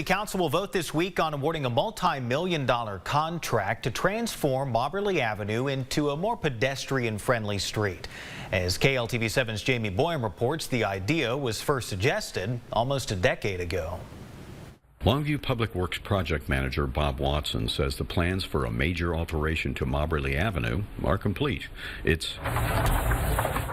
The council will vote this week on awarding a multi-million-dollar contract to transform Mobberly Avenue into a more pedestrian-friendly street. As KLTV7's Jamie Boyum reports, the idea was first suggested almost a decade ago. Longview Public Works Project Manager Bob Watson says the plans for a major alteration to Mobberly Avenue are complete. It's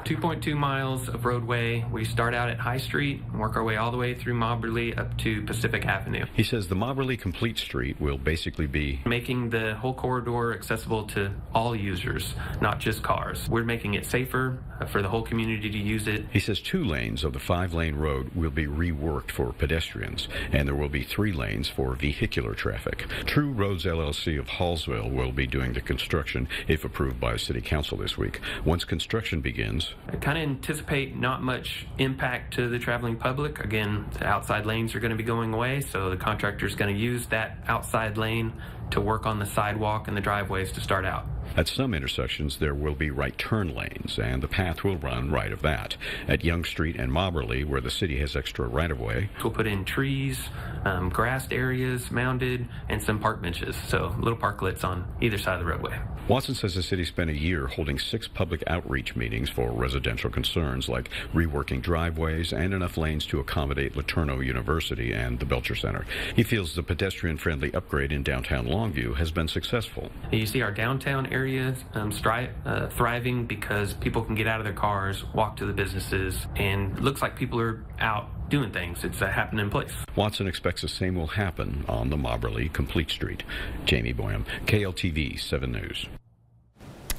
2.2 miles of roadway. We start out at High Street and work our way all the way through Mobberly up to Pacific Avenue. He says the Mobberly Complete Street will basically be making the whole corridor accessible to all users, not just cars. We're making it safer for the whole community to use it. He says 2 lanes of the 5-lane road will be reworked for pedestrians, and there will be 3 lanes for vehicular traffic. True Roads LLC of Hallsville will be doing the construction if approved by City Council this week. Once construction begins, I kind of anticipate not much impact to the traveling public. Again, the outside lanes are going to be going away, so the contractor is going to use that outside lane to work on the sidewalk and the driveways to start out. At some intersections, there will be right turn lanes, and the path will run right of that. At Young Street and Mobberly, where the city has extra right-of-way, we'll put in trees, grassed areas, mounded, and some park benches, so little parklets on either side of the roadway. Watson says the city spent a year holding 6 public outreach meetings for residential concerns like reworking driveways and enough lanes to accommodate Laterno University and the Belcher Center. He feels the pedestrian-friendly upgrade in downtown Longview has been successful. You see our downtown area thriving because people can get out of their cars, walk to the businesses, and it looks like people are out doing things. It's a happening place. Watson expects the same will happen on the Mobberly Complete Street. Jamie Boyum, KLTV 7 News.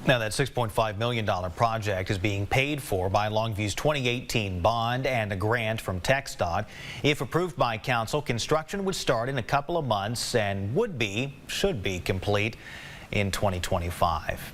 Now, that $6.5 million project is being paid for by Longview's 2018 bond and a grant from TxDOT. If approved by council, construction would start in a couple of months and should be complete in 2025.